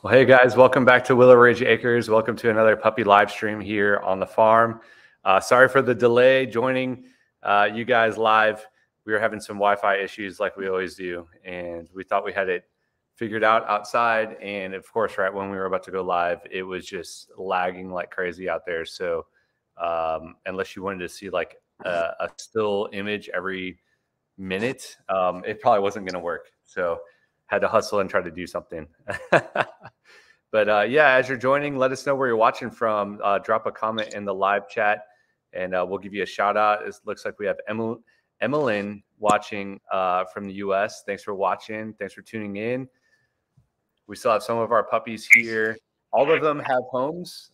Well, hey guys, welcome back to Willow Ridge Acres. Welcome to another puppy live stream here on the farm. Sorry for the delay joining you guys live. We were having some Wi-Fi issues like we always do, and we thought we had it figured out outside. And of course, right when we were about to go live, it was just lagging like crazy out there. So unless you wanted to see like a still image every minute, it probably wasn't going to work. So had to hustle and try to do something. But yeah, as you're joining, let us know where you're watching from. Drop a comment in the live chat, and we'll give you a shout out. It looks like we have Emmeline watching from the U.S. Thanks for watching. Thanks for tuning in. We still have some of our puppies here. All of them have homes.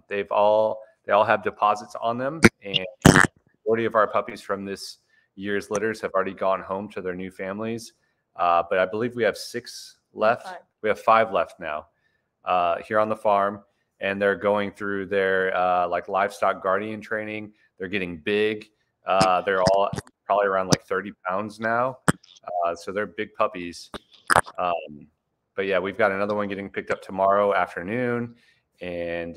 They all have deposits on them, and the majority of our puppies from this year's litters have already gone home to their new families. But I believe we have 6 left. We have 5 left now here on the farm, and they're going through their like livestock guardian training. They're getting big. They're all probably around like 30 pounds now. So they're big puppies. But yeah, we've got another one getting picked up tomorrow afternoon. And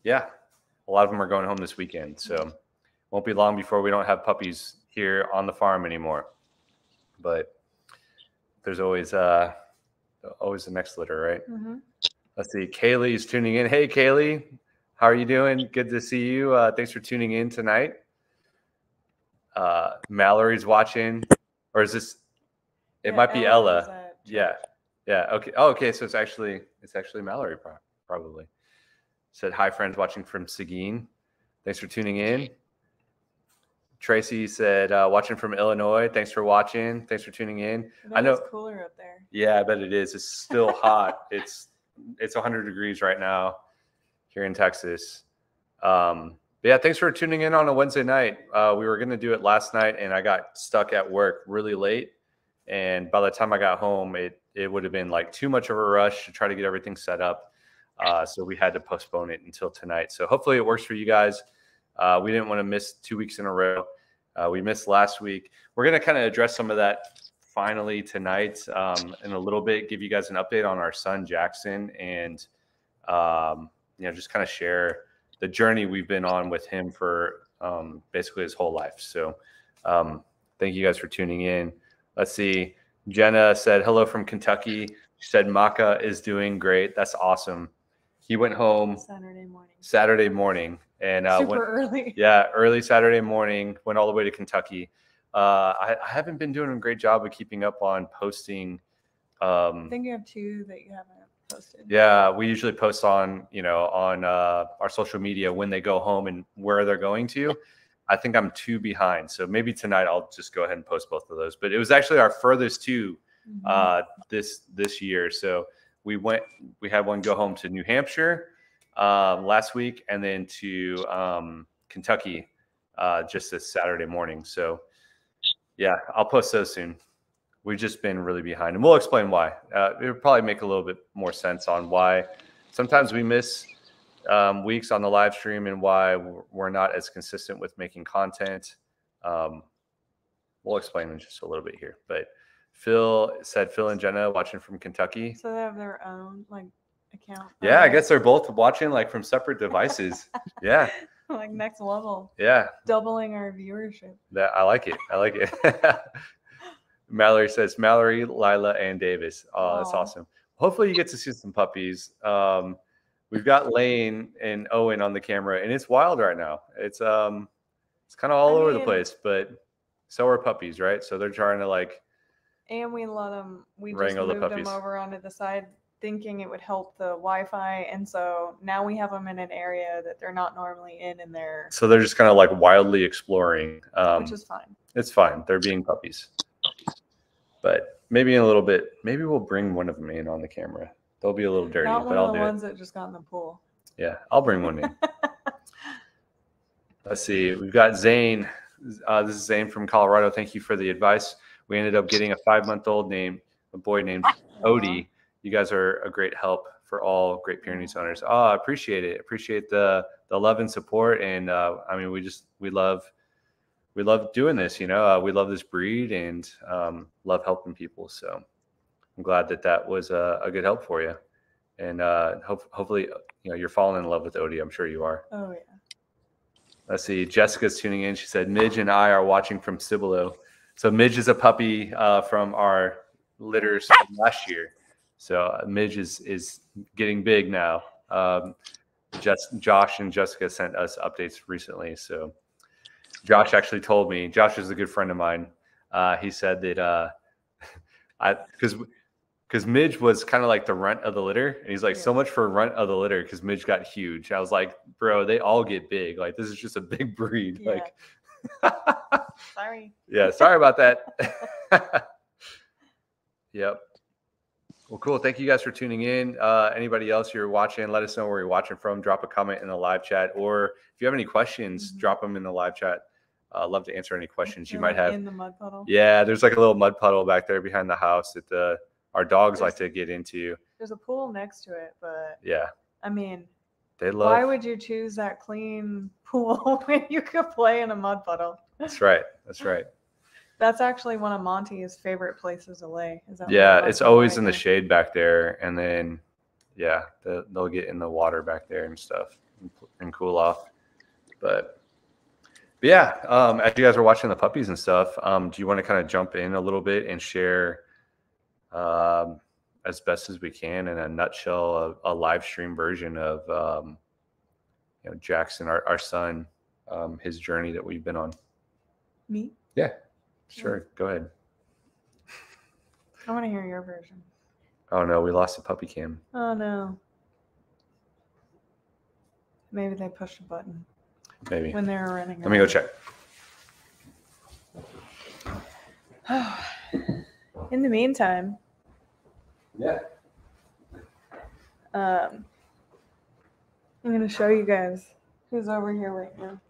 yeah, a lot of them are going home this weekend. So won't be long before we don't have puppies here on the farm anymore. But there's always the next litter, right? Mm-hmm. Let's see. Kaylee's tuning in. Hey, Kaylee, how are you doing? Good to see you. Thanks for tuning in tonight. Mallory's watching, or is this? It might be Ella. Yeah. Okay. Oh, okay. So it's actually Mallory, probably. Said hi, friends watching from Seguin. Thanks for tuning in. Tracy said, watching from Illinois. Thanks for watching. Thanks for tuning in. I know it's cooler up there. Yeah, I bet it is. It's still hot. It's 100 degrees right now here in Texas. But yeah, thanks for tuning in on a Wednesday night. We were going to do it last night, and I got stuck at work really late. And by the time I got home, it would have been like too much of a rush to try to get everything set up. So we had to postpone it until tonight. So hopefully it works for you guys. We didn't want to miss 2 weeks in a row. We missed last week. We're going to kind of address some of that finally tonight in a little bit, give you guys an update on our son, Jackson, and just kind of share the journey we've been on with him for basically his whole life. So thank you guys for tuning in. Let's see. Jenna said, hello from Kentucky. She said, Maka is doing great. That's awesome. He went home Saturday morning. And super early. Yeah, early Saturday morning, went all the way to Kentucky. I haven't been doing a great job of keeping up on posting. I think you have 2 that you haven't posted. Yeah, we usually post on our social media when they go home and where they're going to. I think I'm 2 behind. So maybe tonight I'll just go ahead and post both of those. But it was actually our furthest 2 this year. So we had one go home to New Hampshire last week, and then to Kentucky just this Saturday morning. So yeah, I'll post those soon. We've just been really behind, and we'll explain why. It'll probably make a little bit more sense on why sometimes we miss weeks on the live stream and why we're not as consistent with making content. We'll explain in just a little bit here. But Phil and Jenna watching from Kentucky. So they have their own account. Yeah, I guess they're both watching from separate devices. Yeah. Next level. Yeah. Doubling our viewership. I like it. Mallory says, Mallory, Lila, and Davis. Oh, that's awesome. Hopefully you get to see some puppies. We've got Lane and Owen on the camera, and it's wild right now. It's kind of all over the place, but so are puppies, right? So they're trying to and we let them. We just moved them over onto the side, thinking it would help the Wi-Fi, and so now we have them in an area that they're not normally in, and so they're just kind of wildly exploring, which is fine. It's fine. They're being puppies, but maybe in a little bit, maybe we'll bring one of them in on the camera. They'll be a little dirty, but I'll do it. Not one of the ones that just got in the pool. Yeah, I'll bring one in. Let's see. We've got Zane. This is Zane from Colorado. Thank you for the advice. We ended up getting a 5-month-old a boy named Odie. You guys are a great help for all Great Pyrenees owners. Oh, I appreciate it. Appreciate the love and support. And we love doing this. We love this breed and love helping people. So I'm glad that was a good help for you. And hopefully, you're falling in love with Odie. I'm sure you are. Oh, yeah. Let's see. Jessica's tuning in. She said, Midge and I are watching from Cibolo. So Midge is a puppy from our litters from last year. So Midge is getting big now. Josh and Jessica sent us updates recently. So Josh actually told me, Josh is a good friend of mine. He said that because Midge was kind of like the runt of the litter. And he's like, so much for runt of the litter because Midge got huge. I was like, bro, they all get big. Like, this is just a big breed. Yeah. Like, sorry. Yeah, sorry about that. Yep. Well, cool. Thank you guys for tuning in. Anybody else you're watching, let us know where you're watching from. Drop a comment in the live chat. Or if you have any questions, drop them in the live chat. Love to answer any questions you might have. In the mud puddle? Yeah, there's like a little mud puddle back there behind the house that our dogs like to get into. There's a pool next to it, but yeah, I mean, why would you choose that clean pool when you could play in a mud puddle? That's right. That's right. That's actually one of Monty's favorite places to lay. It's always in the shade back there, and then they'll get in the water back there and stuff and cool off. But yeah, as you guys are watching the puppies and stuff, do you want to kind of jump in a little bit and share as best as we can in a nutshell a live stream version of Jackson, our son, his journey that we've been on? Me? Yeah, sure. Go ahead. I want to hear your version. Oh no, we lost the puppy cam. Oh no. Maybe they pushed a button. Maybe. When they were running around. Let me go check. In the meantime. Yeah. I'm going to show you guys who's over here right now.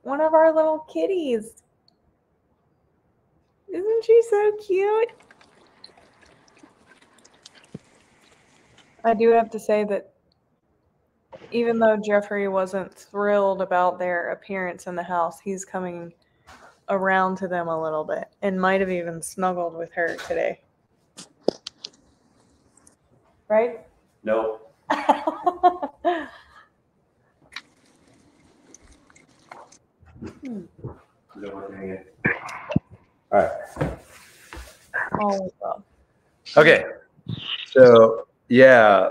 One of our little kitties. Isn't she so cute? I do have to say that even though Jeffrey wasn't thrilled about their appearance in the house, he's coming around to them a little bit and might have even snuggled with her today. Right? No. All right. All well. Okay. So yeah,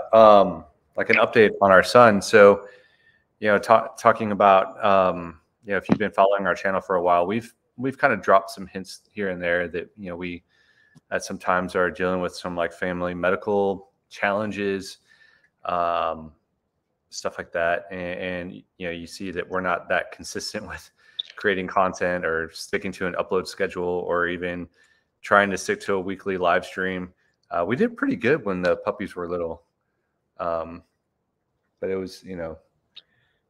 like an update on our son. So, talking about, if you've been following our channel for a while, we've kind of dropped some hints here and there that, we at sometimes are dealing with some like family medical challenges, stuff like that. And you see that we're not that consistent with creating content or sticking to an upload schedule or even trying to stick to a weekly live stream. We did pretty good when the puppies were little. But it was,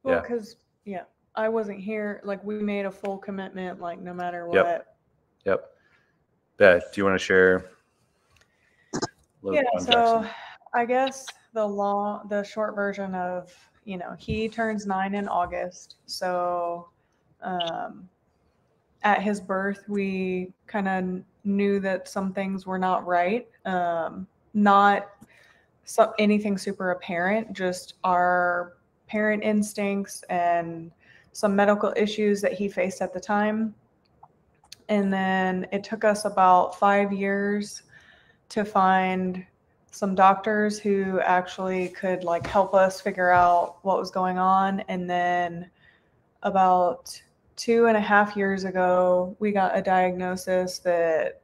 well, because I wasn't here. Like, we made a full commitment, like, no matter what. Yep. Beth, do you want to share? So Jackson? I guess the short version of, he turns 9 in August. So at his birth, we kind of knew that some things were not right. Not anything super apparent, just our parent instincts and some medical issues that he faced at the time. And then it took us about 5 years to find some doctors who actually could like help us figure out what was going on. And then about 2.5 years ago, we got a diagnosis that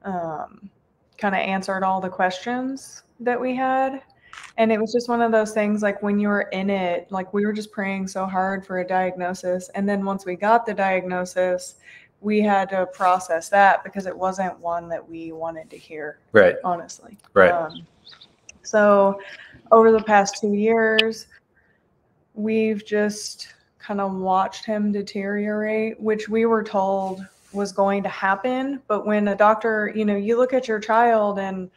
kind of answered all the questions that we had. And it was just one of those things, like when you were in it, like we were just praying so hard for a diagnosis. And then once we got the diagnosis, we had to process that because it wasn't one that we wanted to hear. Right. Honestly. Right. So over the past 2 years, we've just kind of watched him deteriorate, which we were told was going to happen. But when a doctor, you look at your child and,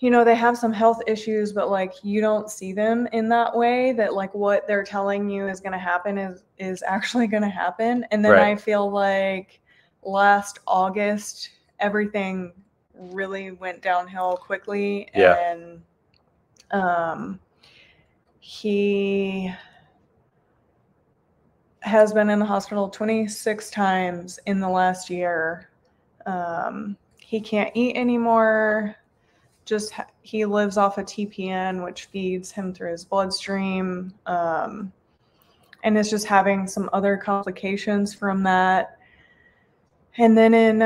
they have some health issues, but like you don't see them in that way, that like what they're telling you is going to happen is actually going to happen. And then I feel like last August everything really went downhill quickly. Yeah. And he has been in the hospital 26 times in the last year. He can't eat anymore. He lives off a TPN, which feeds him through his bloodstream. And is just having some other complications from that. And then in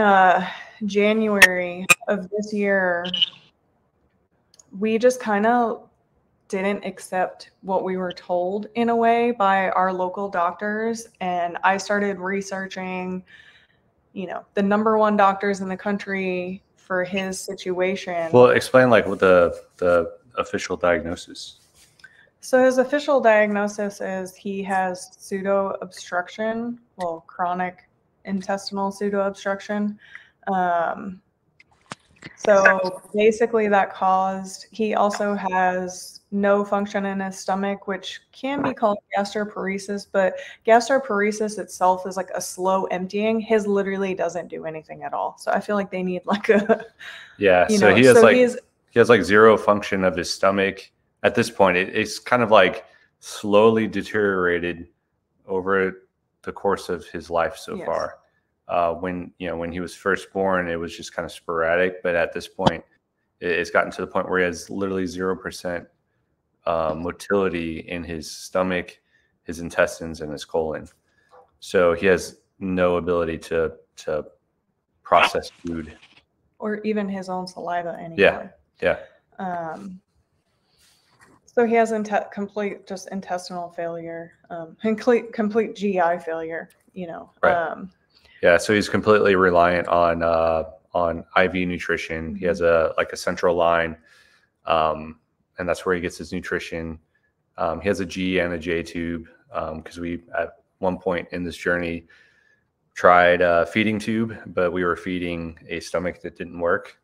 January of this year, we just kind of didn't accept what we were told in a way by our local doctors. And I started researching, the number one doctors in the country for his situation. Well, explain like what the official diagnosis. So his official diagnosis is he has pseudo obstruction, chronic intestinal pseudo obstruction. So basically he also has no function in his stomach, which can be called gastroparesis, but gastroparesis itself is like a slow emptying. His literally doesn't do anything at all. So I feel like they need like a, so he has like zero function of his stomach. At this point, it's kind of like slowly deteriorated over the course of his life so far. When he was first born, it was just kind of sporadic, but at this point, it's gotten to the point where he has literally 0% motility in his stomach, his intestines, and his colon. So he has no ability to process food or even his own saliva anymore. Yeah. So he has complete just intestinal failure, complete GI failure. Right. So he's completely reliant on IV nutrition. He has a central line, and that's where he gets his nutrition. He has a G and a J tube because we at one point in this journey tried a feeding tube, but we were feeding a stomach that didn't work.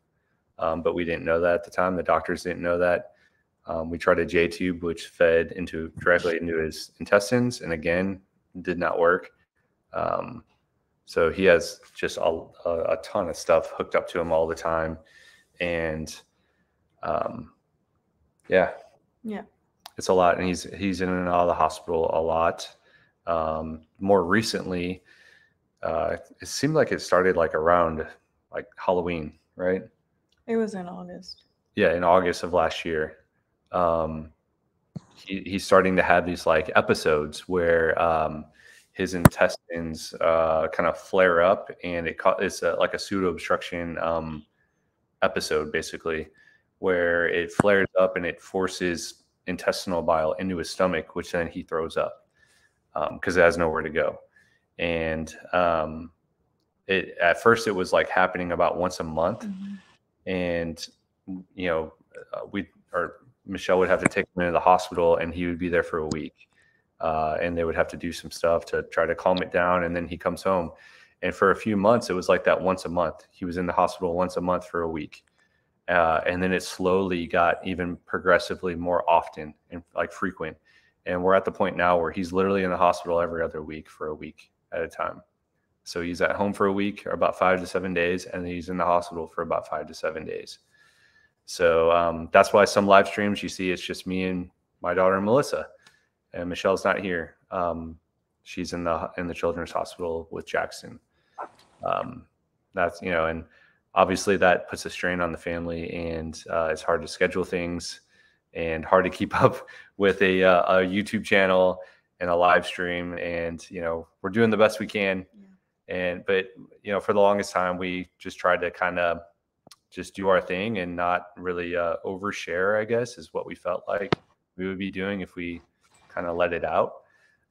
But we didn't know that at the time. The doctors didn't know that. We tried a J tube, which fed directly into his intestines, and again, did not work. So he has just a ton of stuff hooked up to him all the time. And it's a lot. And he's in and out of the hospital a lot. More recently, it seemed like it started like around like Halloween, right? It was in August. Yeah, in August of last year. He's starting to have these like episodes where his intestines kind of flare up, and it's like a pseudo obstruction episode, basically, where it flares up and it forces intestinal bile into his stomach, which then he throws up because it has nowhere to go. And at first it was like happening about once a month, and Michelle would have to take him into the hospital, and he would be there for a week. And they would have to do some stuff to try to calm it down. And then he comes home. And for a few months, it was like that once a month. He was in the hospital once a month for a week. And then it slowly got even progressively more often and like frequent. And we're at the point now where he's literally in the hospital every other week for a week at a time. So he's at home for a week or about 5 to 7 days, and he's in the hospital for about 5 to 7 days. So that's why some live streams you see, it's just me and my daughter Melissa, and Michelle's not here. She's in the children's hospital with Jackson. That's, and obviously that puts a strain on the family, and it's hard to schedule things and hard to keep up with a YouTube channel and a live stream. And, we're doing the best we can. But for the longest time, we just tried to kind of just do our thing and not really overshare, I guess, is what we felt like we would be doing if we kind of let it out.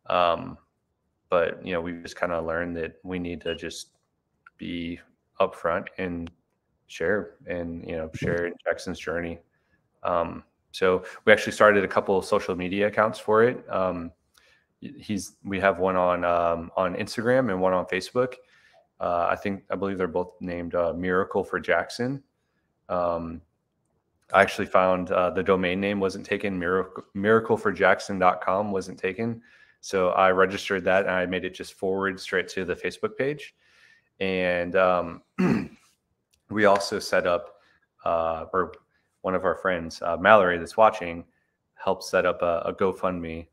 But we just kind of learned that we need to just be upfront and share share Jackson's journey. So we actually started a couple of social media accounts for it. We have one on Instagram and one on Facebook. I believe they're both named Miracle for Jackson. I actually found the domain name wasn't taken. Miracleforjackson.com wasn't taken. So I registered that, and I made it just forward straight to the Facebook page. And we also set up, or one of our friends, Mallory, that's watching, helped set up a GoFundMe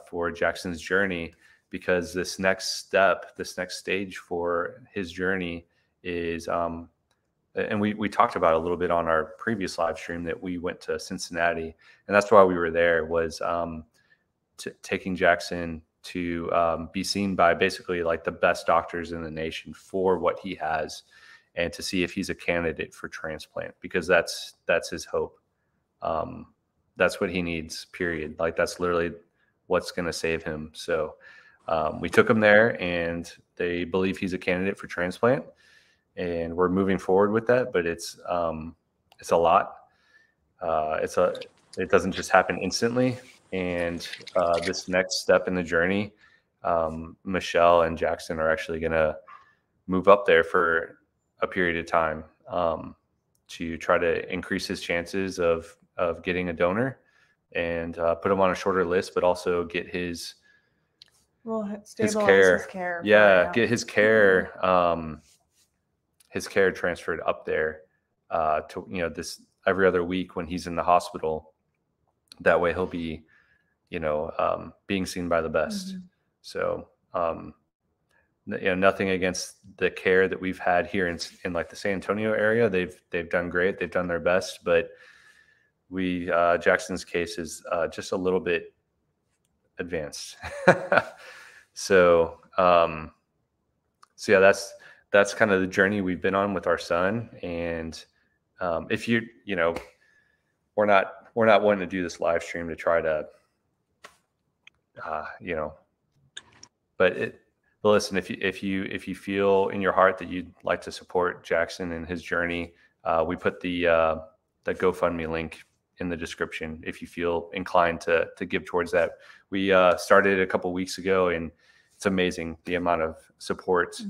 for Jackson's journey, because this next step, this next stage for his journey is, and we talked about it a little bit on our previous live stream, that we went to Cincinnati, and that's why we were there, was taking Jackson to be seen by basically like the best doctors in the nation for what he has, and to see if he's a candidate for transplant, because that's his hope. That's what he needs, period. Like, that's literally what's going to save him. So we took him there, and they believe he's a candidate for transplant, and we're moving forward with that. But it's a lot. It doesn't just happen instantly. And this next step in the journey, Michelle and Jackson are actually going to move up there for a period of time to try to increase his chances of getting a donor, and put him on a shorter list, but also get his care. Yeah, get his care transferred up there to, this every other week when he's in the hospital. That way he'll be, being seen by the best. Mm-hmm. So, nothing against the care that we've had here in like the San Antonio area. They've done great. They've done their best, but Jackson's case is just a little bit advanced. So yeah, that's kind of the journey we've been on with our son. And if we're not wanting to do this live stream to try to, but listen, if you feel in your heart that you'd like to support Jackson and his journey, we put the GoFundMe link in the description if you feel inclined to give towards that. We started a couple weeks ago, and it's amazing the amount of support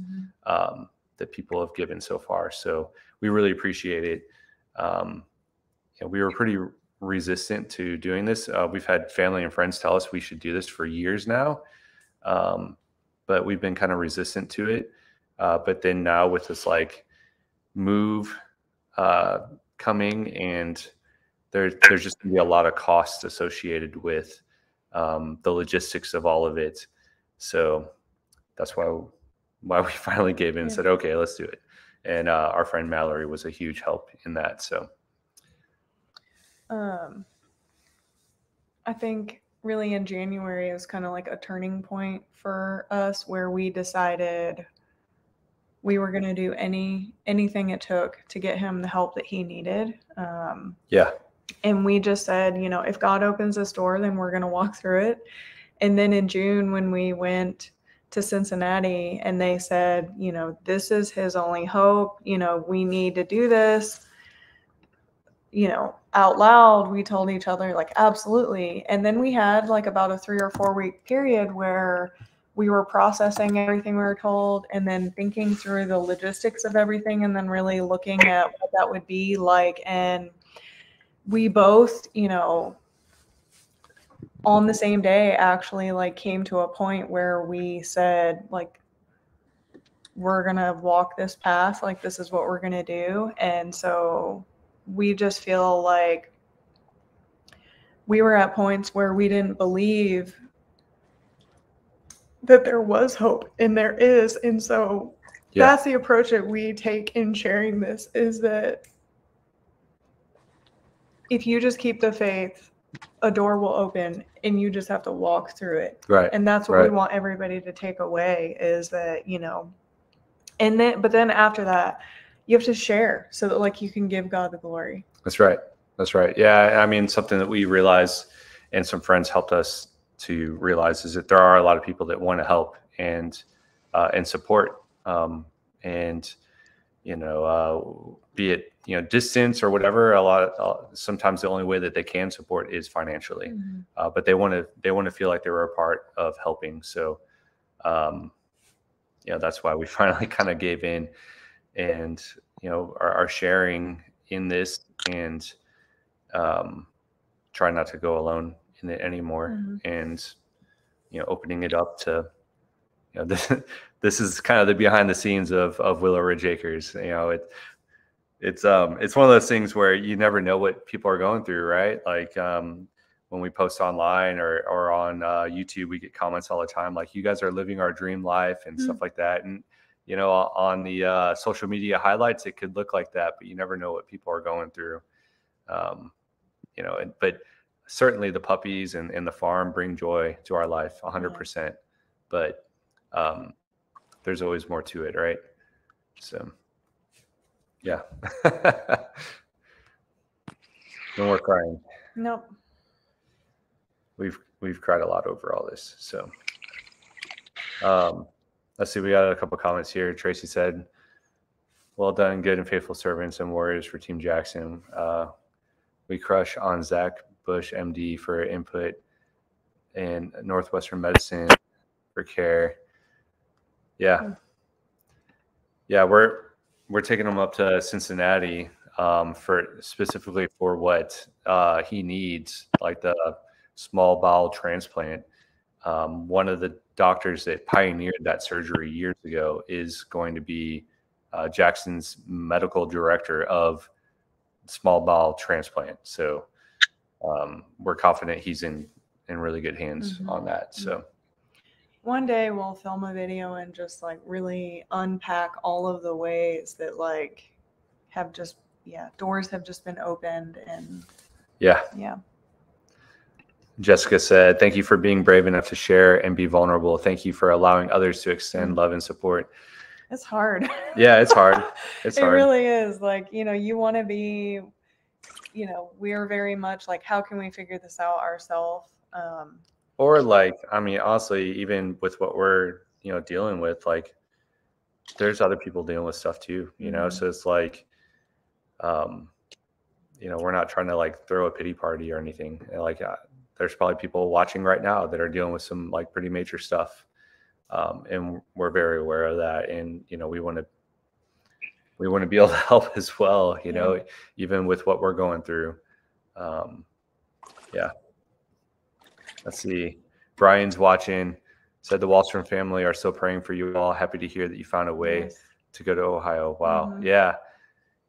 that people have given so far. So we really appreciate it. We were pretty resistant to doing this. We've had family and friends tell us we should do this for years now, but we've been kind of resistant to it. But then now with this like move coming, and there's just going to be a lot of costs associated with the logistics of all of it. So that's why we finally gave in and said, okay, let's do it. And our friend Mallory was a huge help in that. So I think really in January it was kind of like a turning point for us, where we decided we were going to do anything it took to get him the help that he needed. And we just said, if God opens this door, then we're going to walk through it. And then in June, when we went to Cincinnati and they said, this is his only hope, we need to do this, out loud, we told each other like, absolutely. And then we had like about a 3 or 4 week period where we were processing everything we were told, and then thinking through the logistics of everything, and then really looking at what that would be like. And we both, on the same day actually like came to a point where we said like, we're going to walk this path. Like, this is what we're going to do. And so we just feel like we were at points where we didn't believe that there was hope, and there is. And so that's the approach that we take in sharing this, is that if you just keep the faith, a door will open, and you just have to walk through it. Right. And that's what we want everybody to take away, is that, but then after that, you have to share so that like you can give God the glory. That's right. Yeah. I mean, something that we realized, and some friends helped us to realize, is that there are a lot of people that want to help and support, and be it distance or whatever. Sometimes the only way that they can support is financially, but they want to feel like they were a part of helping. So that's why we finally kind of gave in, and are sharing in this, and try not to go alone in it anymore, and opening it up to this is kind of the behind the scenes of Willow Ridge Acres. It's one of those things where you never know what people are going through, right? Like when we post online or on YouTube, we get comments all the time like, you guys are living our dream life and stuff like that. And on the social media highlights, it could look like that, but you never know what people are going through. But certainly the puppies and the farm bring joy to our life 100%, but there's always more to it, right? So yeah. No more crying. Nope. We've cried a lot over all this. So let's see, we got a couple comments here. Tracy said, well done, good and faithful servants and warriors for Team Jackson. We crush on Zach Bush, MD, for input and Northwestern Medicine for care. Yeah. We're taking him up to Cincinnati for specifically for what he needs, like the small bowel transplant. One of the doctors that pioneered that surgery years ago is going to be Jackson's medical director of small bowel transplant. So we're confident he's in really good hands on that. So one day we'll film a video and just like really unpack all of the ways that like have just doors have just been opened. And yeah. Jessica said, thank you for being brave enough to share and be vulnerable. Thank you for allowing others to extend love and support. It's hard. Yeah, it's hard. It really is. Like, you want to be, we're very much like, how can we figure this out ourselves? Or like, I mean, honestly, even with what we're, dealing with, like there's other people dealing with stuff too, so it's like, we're not trying to like throw a pity party or anything. Like there's probably people watching right now that are dealing with some like pretty major stuff. And we're very aware of that. And, we want to be able to help as well, even with what we're going through. Let's see. Brian's watching, said the Wallstrom family are still praying for you all. Happy to hear that you found a way to go to Ohio. Wow. Yeah.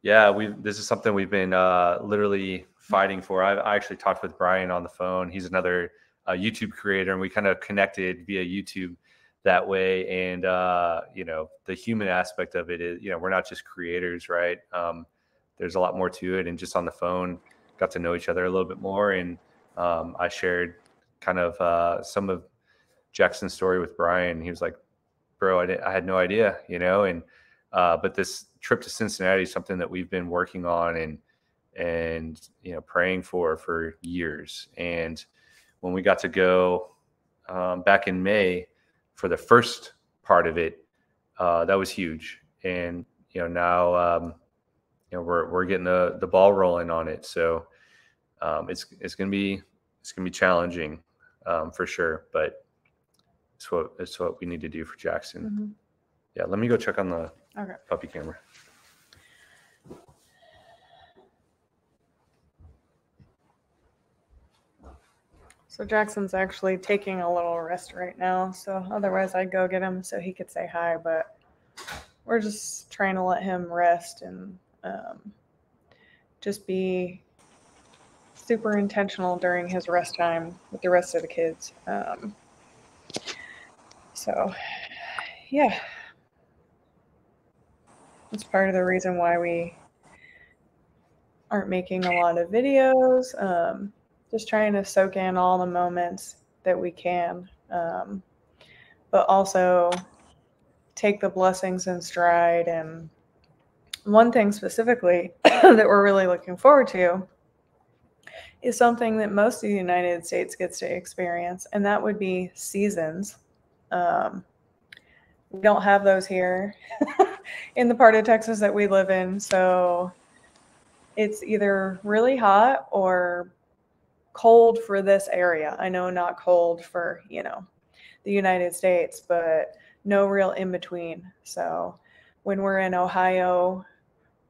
This is something we've been literally fighting for. I actually talked with Brian on the phone. He's another YouTube creator, and we kind of connected via YouTube that way. And, the human aspect of it is, we're not just creators, right? There's a lot more to it. And just on the phone, got to know each other a little bit more. And I shared kind of some of Jackson's story with Brian. He was like, bro, I had no idea, and but this trip to Cincinnati is something that we've been working on and praying for years. And when we got to go back in May for the first part of it, that was huge. And now we're getting the ball rolling on it. So it's gonna be challenging for sure, but it's what we need to do for Jackson. Yeah, let me go check on the puppy camera. So Jackson's actually taking a little rest right now. So otherwise I'd go get him so he could say hi, but we're just trying to let him rest and just be super intentional during his rest time with the rest of the kids. So yeah, that's part of the reason why we aren't making a lot of videos. Just trying to soak in all the moments that we can, but also take the blessings in stride. And one thing specifically that we're really looking forward to is something that most of the United States gets to experience, and that would be seasons. We don't have those here in the part of Texas that we live in, so it's either really hot or cold for this area. I know not cold for, the United States, but no real in between. So when we're in Ohio,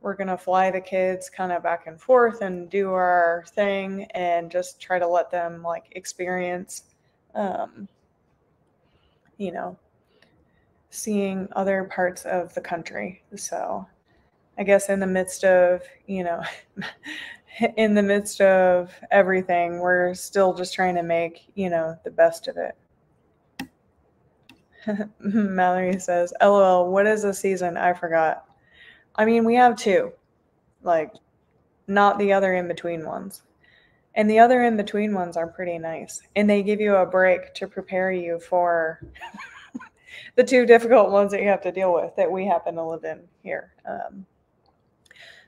we're going to fly the kids kind of back and forth and do our thing and just try to let them like experience, seeing other parts of the country. So I guess in the midst of, in the midst of everything, we're still just trying to make, the best of it. Mallory says, LOL, what is a season? I forgot. I mean, we have 2, like, not the other in-between ones. And the other in-between ones are pretty nice. And they give you a break to prepare you for the 2 difficult ones that you have to deal with that we happen to live in here.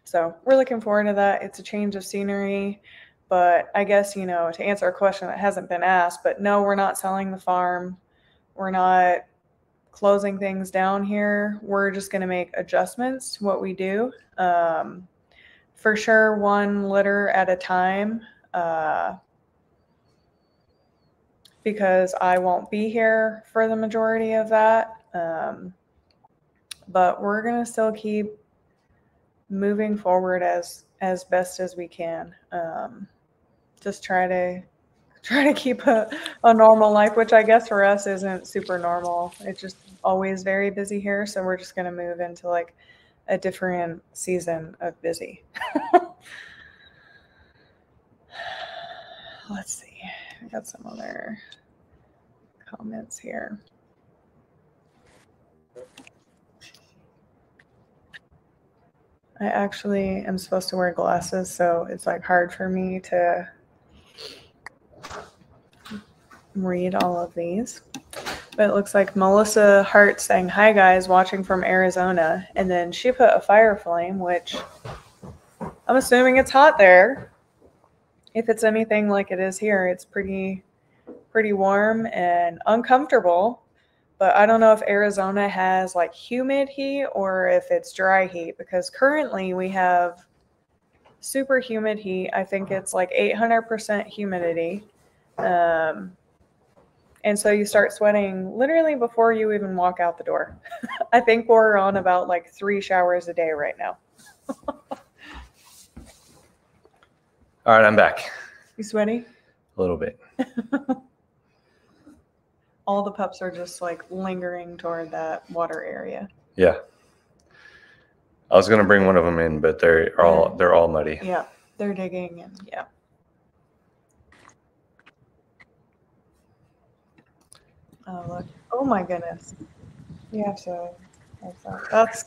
So we're looking forward to that. It's a change of scenery. But I guess, to answer a question that hasn't been asked, but no, we're not selling the farm. We're not closing things down here. We're just going to make adjustments to what we do. For sure, 1 litter at a time, because I won't be here for the majority of that. But we're going to still keep moving forward as best as we can. Just try to keep a normal life, which I guess for us isn't super normal. It's just always very busy here. So we're just going to move into like a different season of busy. Let's see. I got some other comments here. I actually am supposed to wear glasses, so it's like hard for me to read all of these. But it looks like Melissa Hart saying, hi guys, watching from Arizona. And then she put a fire flame, which I'm assuming it's hot there. If it's anything like it is here, it's pretty warm and uncomfortable. But I don't know if Arizona has like humid heat or if it's dry heat, because currently we have super humid heat. I think it's like 800% humidity. And so you start sweating literally before you even walk out the door. I think we're on about like 3 showers a day right now. All right, I'm back. You sweaty? A little bit. All the pups are just like lingering toward that water area. Yeah. I was gonna bring one of them in, but they're all muddy. Yeah, they're digging and yeah. Oh look! Oh my goodness! You have to. That's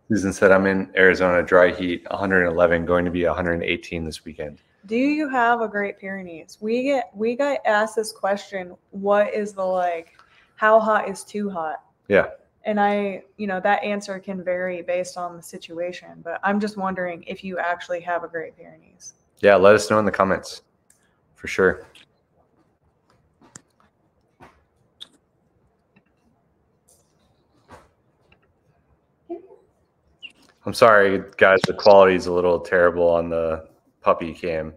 Susan said, I'm in Arizona, dry heat, 111, going to be 118 this weekend. Do you have a Great Pyrenees? We got asked this question. What is the like? How hot is too hot? Yeah. And that answer can vary based on the situation. But I'm just wondering if you actually have a Great Pyrenees. Yeah, let us know in the comments, for sure. I'm sorry, guys. The quality is a little terrible on the puppy cam.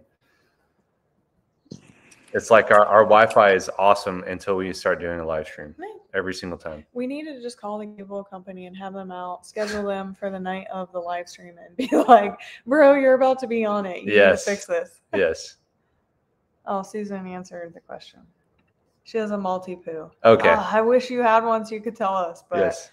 It's like our Wi-Fi is awesome until we start doing a live stream every single time. We needed to just call the cable company and have them out, schedule them for the night of the live stream and be like, bro, you're about to be on it. You need to fix this. Yes. Oh, Susan answered the question. She has a multi-poo. Okay. I wish you had one so you could tell us. But yes.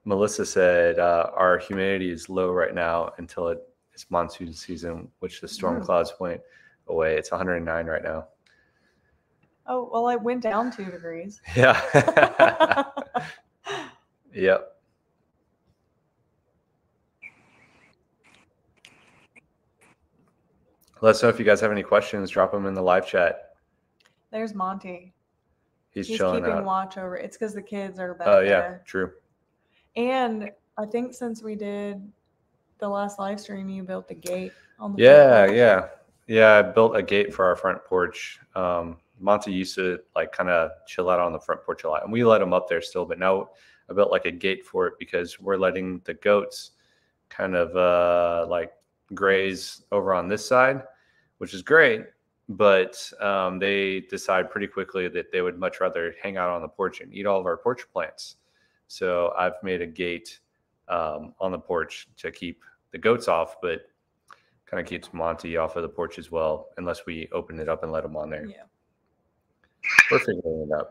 Melissa said our humidity is low right now until it's monsoon season, which the storm clouds went away. It's 109 right now. Oh, well, it went down 2 degrees. Yeah. Yep. Let us know if you guys have any questions. Drop them in the live chat. There's Monty. He's chilling keeping out. Watch over. It's because the kids are back there. yeah, true. And I think since we did the last live stream, you built a gate on the front porch. Yeah, I built a gate for our front porch. Monty used to like kind of chill out on the front porch a lot, and we let him up there still. But now I built like a gate for it because we're letting the goats kind of like graze over on this side, which is great. But they decide pretty quickly that they would much rather hang out on the porch and eat all of our porch plants. So I've made a gate on the porch to keep the goats off, but kind of keeps Monty off of the porch as well, unless we open it up and let him on there. Yeah. We're figuring it out.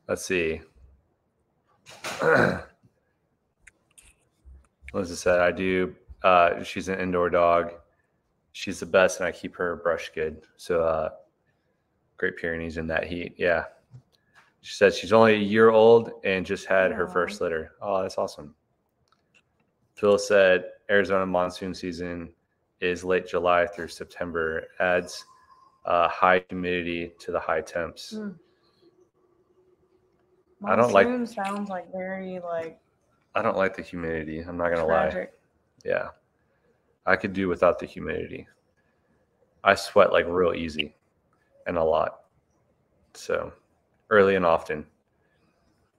Let's see. Melissa said, I do. She's an indoor dog. She's the best, and I keep her brushed good. So Great Pyrenees in that heat. Yeah. She said she's only a year old and just had her first litter. Oh, that's awesome. Phil said Arizona monsoon season is late July through September. Adds high humidity to the high temps. I don't like. Monsoon sounds like very like. I don't like the humidity. I'm not gonna lie. Yeah, I could do without the humidity. I sweat like real easy, and a lot. So early and often.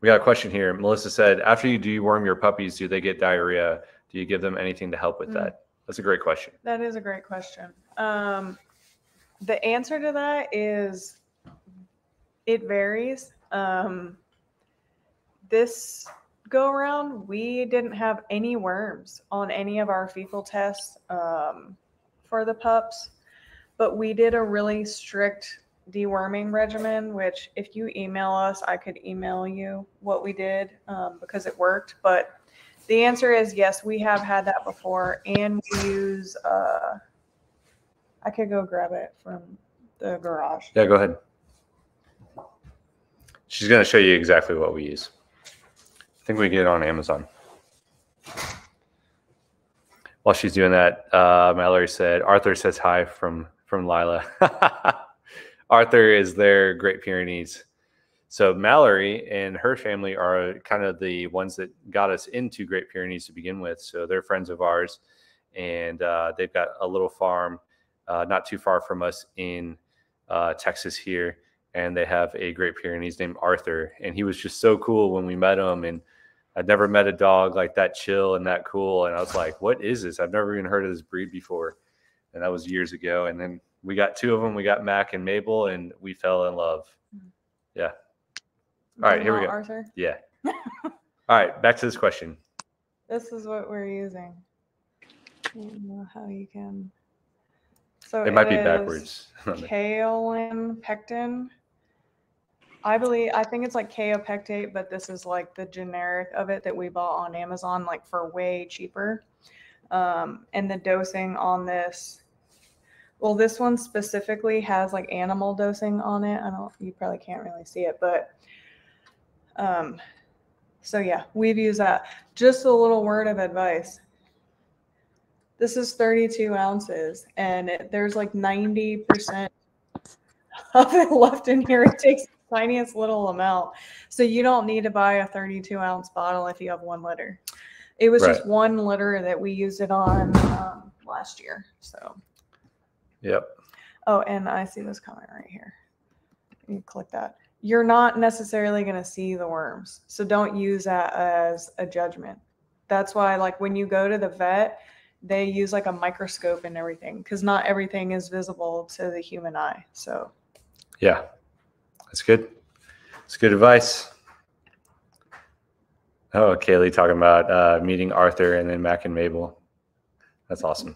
We got a question here. Melissa said, after you deworm your puppies, do they get diarrhea? Do you give them anything to help with that? That's a great question. That is a great question. The answer to that is it varies. This go around, we didn't have any worms on any of our fecal tests for the pups, but we did a really strict deworming regimen, which if you email us, I could email you what we did because it worked. But the answer is yes, we have had that before, and we use I could go grab it from the garage. Yeah, go ahead. She's going to show you exactly what we use. I think we get it on Amazon. While she's doing that, Mallory said, Arthur says hi from Lila. Arthur is their Great Pyrenees. So Mallory and her family are kind of the ones that got us into Great Pyrenees to begin with. So they're friends of ours, and they've got a little farm not too far from us in Texas here. And they have a Great Pyrenees named Arthur. And he was just so cool when we met him. And I'd never met a dog like that chill and that cool. And I was like, what is this? I've never even heard of this breed before. And that was years ago. And then we got two of them. We got Mac and Mabel, and we fell in love. Yeah. All right, here we go. Arthur? Yeah. All right, back to this question. This is what we're using. I don't know how you can. So it might be backwards. Kaolin pectin. I think it's like kaopectate, but this is like the generic of it that we bought on Amazon, like for way cheaper. And the dosing on this, well, this one specifically has like animal dosing on it. You probably can't really see it, but so yeah, we've used that. Just a little word of advice. This is 32 ounces, and there's like 90% of it left in here. It takes the tiniest little amount. So you don't need to buy a 32-ounce bottle if you have 1 liter. It was just 1 liter that we used it on last year. So. Yep. Oh, and I see this comment right here. You click that. You're not necessarily going to see the worms. So don't use that as a judgment. That's why, like, when you go to the vet, they use like a microscope and everything, because not everything is visible to the human eye. So. Yeah, that's good. It's good advice. Oh, Kaylee talking about meeting Arthur and then Mac and Mabel. That's awesome.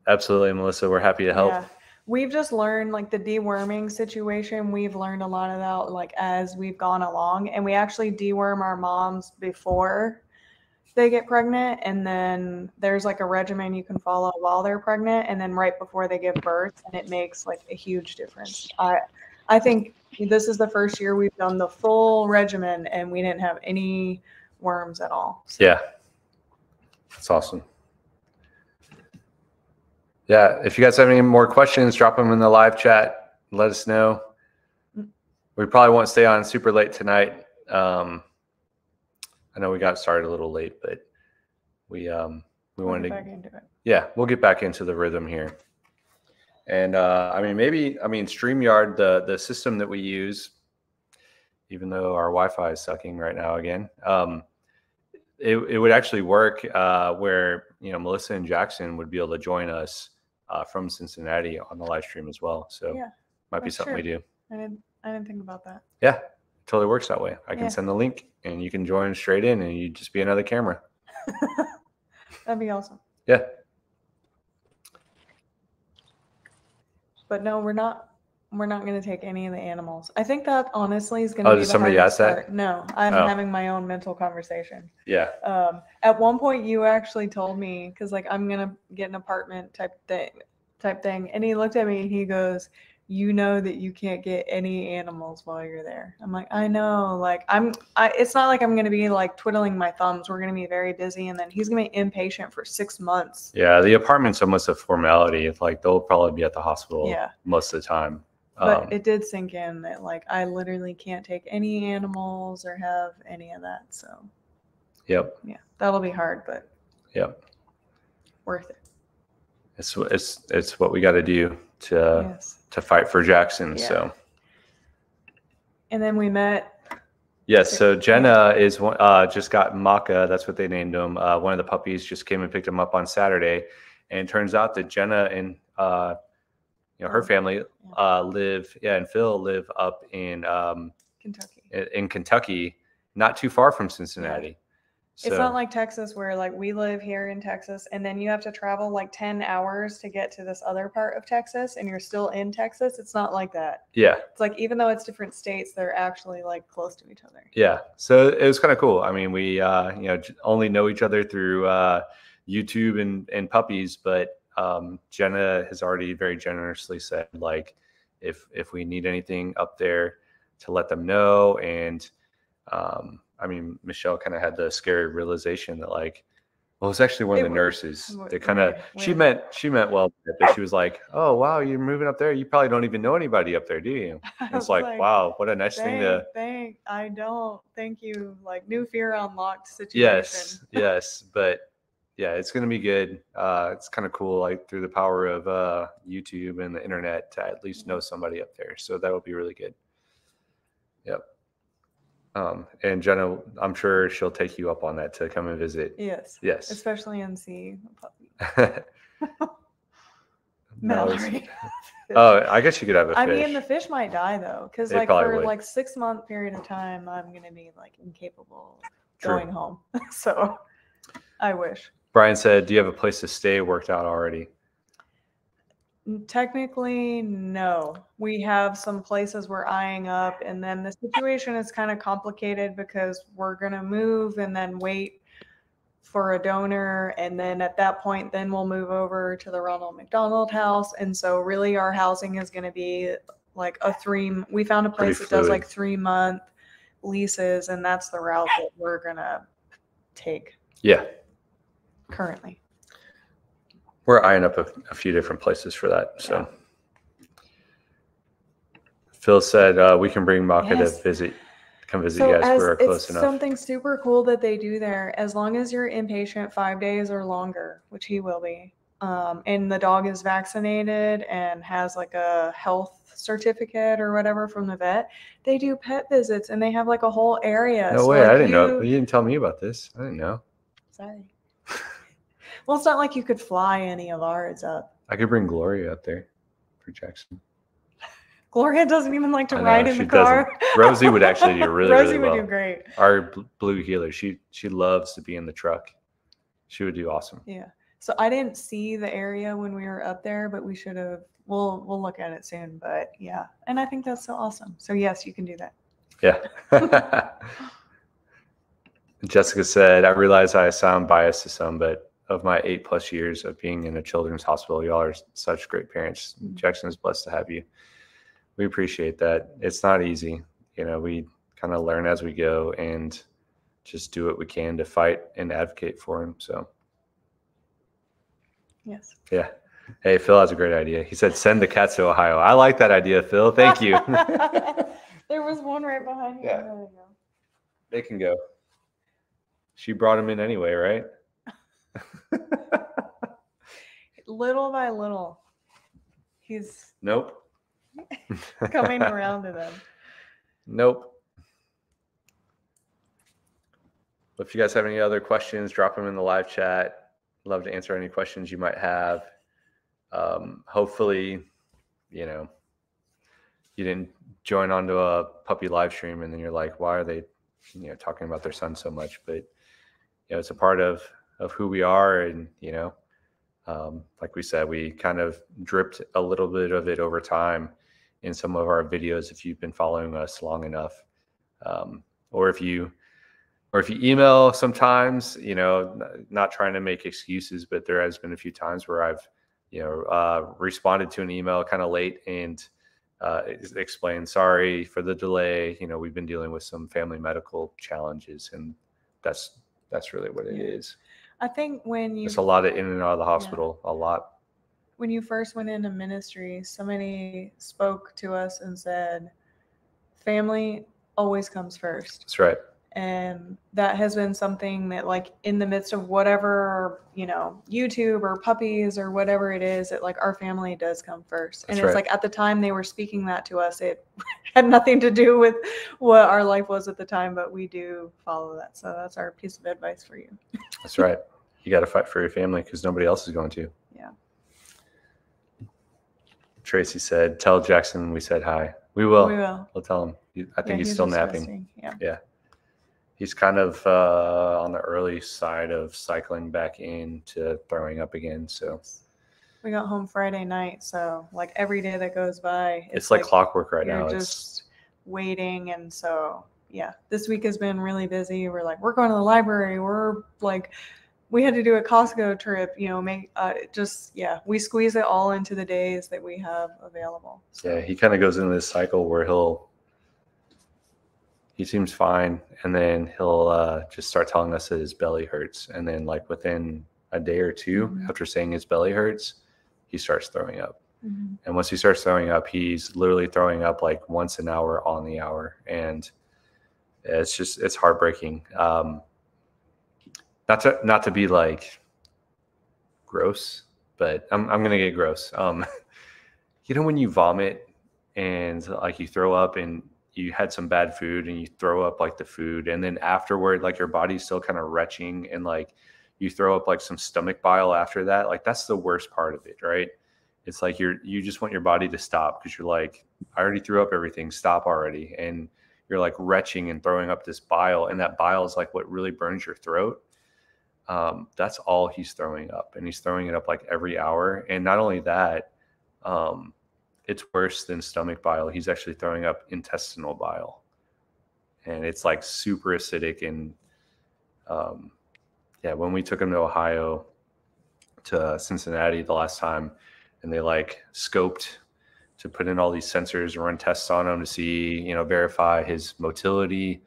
Absolutely, Melissa. We're happy to help. Yeah. We've just learned, like, the deworming situation. We've learned a lot about, like, as we've gone along, and we actually deworm our moms before they get pregnant, and then there's like a regimen you can follow while they're pregnant, and then right before they give birth, and it makes like a huge difference. I think this is the first year we've done the full regimen, and we didn't have any worms at all. So. Yeah, that's awesome. Yeah, if you guys have any more questions, drop them in the live chat. Let us know. We probably won't stay on super late tonight. I know we got started a little late, but we wanted to get back into it. Yeah, we'll get back into the rhythm here. And StreamYard, the system that we use, even though our Wi-Fi is sucking right now again, it would actually work where Melissa and Jackson would be able to join us from Cincinnati on the live stream as well. So yeah, might be something we do. I didn't think about that. Yeah, totally works that way. I can send the link and you can join straight in, and you just be another camera. That'd be awesome. Yeah. But no, we're not we're not going to take any of the animals. I think that honestly is going Oh, to be did the somebody hardest ask that? part. No, I'm Oh. having my own mental conversation. Yeah. At one point, you actually told me, because like I'm going to get an apartment type thing, and he looked at me and he goes, "You know that you can't get any animals while you're there." I'm like, I know. Like it's not like I'm going to be like twiddling my thumbs. We're going to be very busy, and then he's going to be inpatient for 6 months. Yeah, the apartment's almost a formality. Like they'll probably be at the hospital most of the time. But it did sink in that like I literally can't take any animals or have any of that. So yep. Yeah, that'll be hard, but yep, worth it. It's what we got to do to fight for Jackson. Yeah. So. And then we met. Yes. So Jenna is just got Maka. That's what they named him. One of the puppies just came and picked him up on Saturday, and it turns out that Jenna and her family and Phil live up in Kentucky. In Kentucky, not too far from Cincinnati. Yeah. So, it's not like Texas where like we live here in Texas and then you have to travel like 10 hours to get to this other part of Texas and you're still in Texas. It's not like that. Yeah. It's like even though it's different states, they're actually like close to each other. Yeah. So it was kind of cool. I mean, we only know each other through YouTube and puppies, but Jenna has already very generously said like if we need anything up there to let them know. And I mean, Michelle kind of had the scary realization that like, well, it's actually one of the nurses. They kind of she meant well, but she was like, "Oh wow, you're moving up there. You probably don't even know anybody up there, do you?" And it's like, wow, what a nice thing to. I don't. Thank you. Like new fear unlocked situation. Yes, but yeah, it's gonna be good. It's kind of cool, like through the power of YouTube and the internet, to at least know somebody up there. So that would be really good. Yep. And Jenna, I'm sure she'll take you up on that to come and visit. Yes. Yes. Especially and see a puppy. Mallory. Oh, I guess you could have a fish. I mean, the fish might die though, because like for like 6 month period of time, I'm gonna be like incapable of going home. So, I wish. Brian said, "Do you have a place to stay worked out already?" Technically, no. We have some places we're eyeing up, and then the situation is kind of complicated because we're going to move and then wait for a donor. And then at that point, then we'll move over to the Ronald McDonald House. And so really our housing is going to be like we found a place that does like 3-month leases, and that's the route that we're going to take. Yeah. Currently. We're eyeing up a few different places for that. So Phil said we can bring Maka to come visit you guys. We're close enough. Something super cool that they do there, as long as you're inpatient 5 days or longer, which he will be, and the dog is vaccinated and has like a health certificate or whatever from the vet, they do pet visits and they have like a whole area. No way. Like I didn't know. You didn't tell me about this. I didn't know. Sorry. Well, it's not like you could fly any of ours up. I could bring Gloria up there for Jackson. Gloria doesn't even like to ride in the car. Rosie would actually do really well. Rosie would do great. Our blue healer, she loves to be in the truck. She would do awesome. Yeah. So I didn't see the area when we were up there, but we should have. We'll look at it soon. But yeah, and I think that's so awesome. So yes, you can do that. Yeah. Jessica said, "I realize I sound biased to some, but of my 8+ years of being in a children's hospital, y'all are such great parents. Jackson is blessed to have you." We appreciate that. It's not easy. We kind of learn as we go and just do what we can to fight and advocate for him. So. Yes. Yeah. Hey, Phil has a great idea. He said, "Send the cats to Ohio." I like that idea, Phil. Thank you. There was one right behind you. Yeah. There you go. They can go. She brought him in anyway, right? Little by little, he's coming around to them. Nope. If you guys have any other questions, drop them in the live chat. Love to answer any questions you might have. Hopefully, you didn't join onto a puppy live stream and then you're like, why are they, talking about their son so much? But it's a part of who we are, and like we said, we kind of dripped a little bit of it over time, in some of our videos if you've been following us long enough, or if you email sometimes, you know, not trying to make excuses, but there has been a few times where I've, you know, responded to an email kind of late and explained, sorry for the delay. You know, we've been dealing with some family medical challenges, and that's really what it is. I think when you, it's a lot of in and out of the hospital, a lot. When you first went into ministry, somebody spoke to us and said, family always comes first. That's right. And that has been something that, like, in the midst of whatever, you know, YouTube or puppies or whatever it is, that like our family does come first. And it's like at the time they were speaking that to us, it had nothing to do with what our life was at the time, but we do follow that. So that's our piece of advice for you. That's right. You got to fight for your family because nobody else is going to. Yeah. Tracy said, tell Jackson we said hi. We will. We will. We'll tell him. I think he's still napping. Yeah. He's kind of on the early side of cycling back into throwing up again. So we got home Friday night. So like every day that goes by, it's like clockwork right now. You're just waiting. And so, yeah, this week has been really busy. We're like, we're going to the library. We're like, we had to do a Costco trip, you know, we squeeze it all into the days that we have available. So. Yeah, he kind of goes into this cycle where he seems fine, and then he'll just start telling us that his belly hurts, and then like within a day or two after saying his belly hurts, he starts throwing up. And once he starts throwing up, he's literally throwing up like once an hour on the hour, and it's heartbreaking. Not to be like gross, but I'm gonna get gross. You know, when you vomit and like you throw up and you had some bad food and you throw up like the food, and then afterward, like your body's still kind of retching and like you throw up like some stomach bile after that. Like that's the worst part of it, right? It's like you just want your body to stop because you're like, I already threw up everything, stop already. And you're like retching and throwing up this bile, and that bile is like what really burns your throat. That's all he's throwing up, and he's throwing it up like every hour. And not only that, it's worse than stomach bile. He's actually throwing up intestinal bile, and it's like super acidic. And when we took him to Ohio, to Cincinnati the last time, and they like scoped to put in all these sensors and run tests on him to see, you know, verify his motility.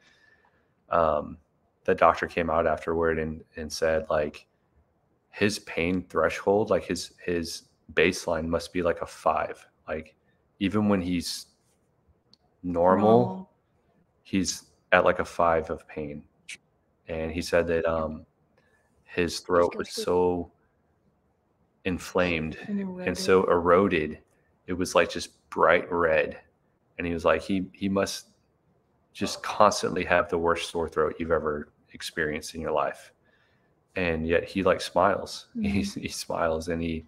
The doctor came out afterward and said like his pain threshold, like his baseline must be like a 5. Like even when he's normal, he's at like a 5 of pain. And he said that his throat was so inflamed and so eroded, it was like just bright red. And he was like, he must just constantly have the worst sore throat you've ever experienced in your life. And yet he like smiles. He smiles, and he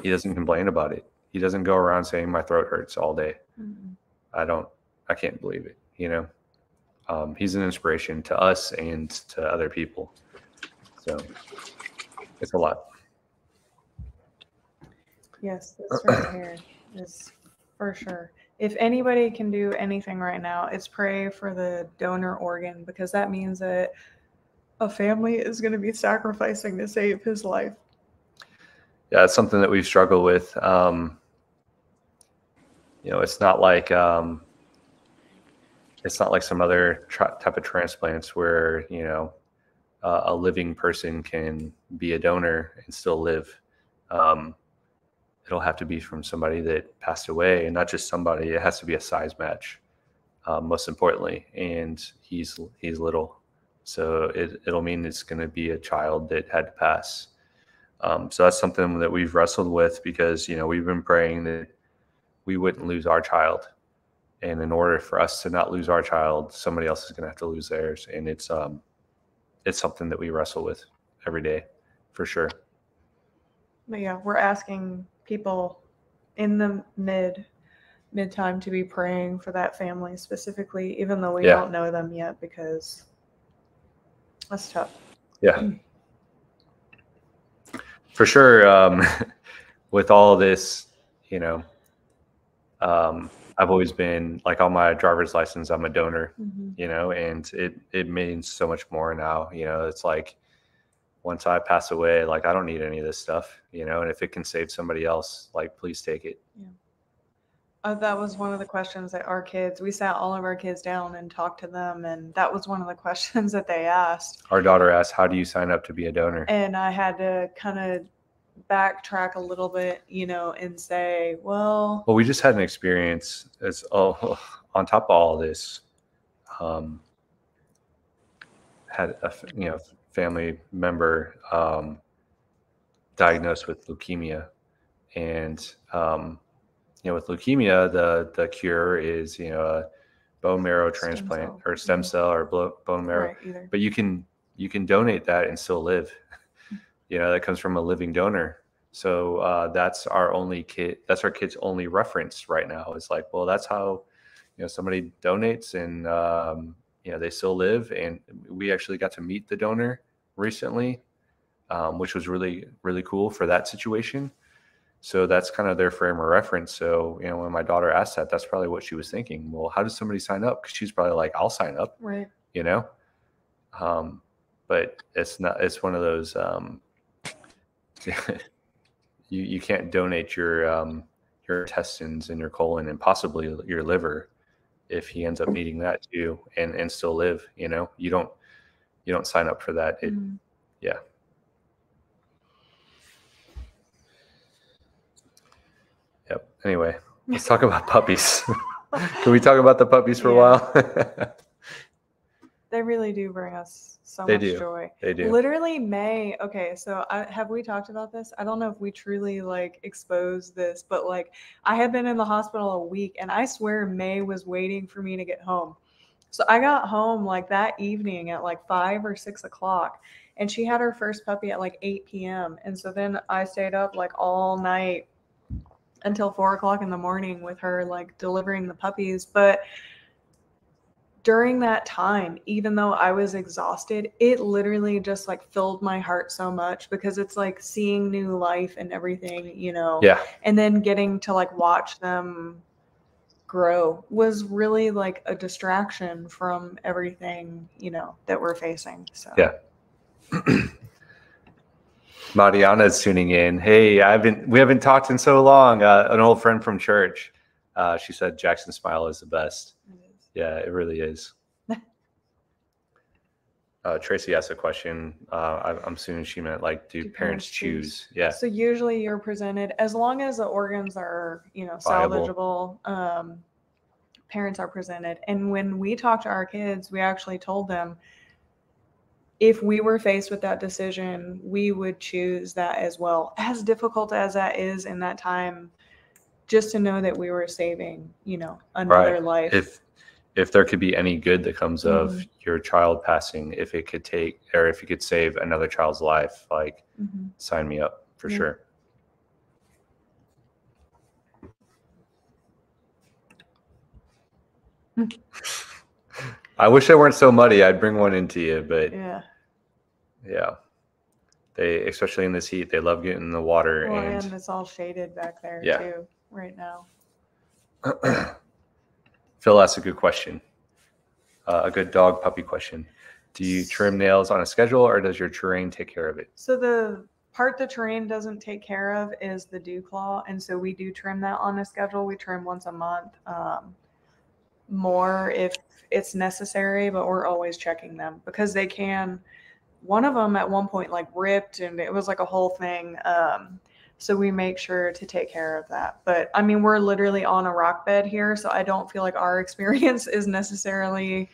doesn't complain about it. He doesn't go around saying my throat hurts all day. I can't believe it. You know, he's an inspiration to us and to other people. So it's a lot. Yes, this right here is for sure. If anybody can do anything right now, it's pray for the donor organ, because that means that a family is going to be sacrificing to save his life. Yeah, it's something that we've struggled with. You know, it's not like some other type of transplants where, you know, a living person can be a donor and still live. It'll have to be from somebody that passed away, and not just somebody. It has to be a size match, most importantly. And he's little, so it'll mean it's going to be a child that had to pass. So that's something that we've wrestled with, because, you know, we've been praying that we wouldn't lose our child. And in order for us to not lose our child, somebody else is going to have to lose theirs. And it's something that we wrestle with every day, for sure. But yeah, we're asking people in the mid time to be praying for that family specifically, even though we don't know them yet, because that's tough. Yeah. For sure. With all this, you know, I've always been like on my driver's license, I'm a donor, Mm-hmm. you know, and it means so much more now. You know, it's like once I pass away, like I don't need any of this stuff, you know, and if it can save somebody else, like please take it. Yeah. That was one of the questions that we sat all of our kids down and talked to them. And that was one of the questions that they asked. Our daughter asked, how do you sign up to be a donor? And I had to kind of backtrack a little bit, you know, and say, well, we just had an experience as on top of all this, had a family member diagnosed with leukemia, and with leukemia, the cure is a bone marrow transplant or stem cell or bone marrow, right, but you can donate that and still live. That comes from a living donor. So that's our kid's only reference right now. It's like, well, that's how somebody donates and they still live. And we actually got to meet the donor recently, which was really, really cool for that situation. So that's kind of their frame of reference. So, when my daughter asked that, that's probably what she was thinking. Well, how does somebody sign up? Because she's probably like, I'll sign up. Right. But it's not, it's one of those, you can't donate your intestines and your colon and possibly your liver if he ends up needing that too and still live. You don't sign up for that. Yeah. Yep. Anyway, let's talk about puppies. Can we talk about the puppies for a while? They really do bring us so much joy. They do. Literally May. Okay, so have we talked about this? I don't know if we truly exposed this, but I had been in the hospital a week, and I swear May was waiting for me to get home. So I got home that evening at 5 or 6 o'clock, and she had her first puppy at 8 p.m. And so then I stayed up all night until 4 o'clock in the morning with her delivering the puppies. But during that time, even though I was exhausted, it literally just filled my heart so much, because it's seeing new life and everything, Yeah. And then getting to watch them grow was really a distraction from everything, that we're facing. So yeah. Mariana's tuning in. Hey, we haven't talked in so long. An old friend from church. She said Jackson's smile is the best. Yeah, it really is. Tracy asked a question. I'm assuming she meant do parents choose? Yeah. So usually you're presented, as long as the organs are, salvageable, parents are presented. And when we talk to our kids, we actually told them, if we were faced with that decision, we would choose that as well. As difficult as that is in that time, just to know that we were saving, another life. If there could be any good that comes of your child passing, if it could save another child's life, sign me up for sure. I wish I weren't so muddy. I'd bring one into you, but yeah. They, especially in this heat, they love getting in the water. Well, and it's all shaded back there too right now. Phil asked a good question, a good dog puppy question. Do you trim nails on a schedule, or does your terrain take care of it? So the part the terrain doesn't take care of is the dew claw, and so we do trim that on a schedule. We trim once a month, more if it's necessary, but we're always checking them, because they can. One of them at one point ripped, and it was a whole thing. So we make sure to take care of that. But I mean, we're literally on a rock bed here, so I don't feel like our experience is necessarily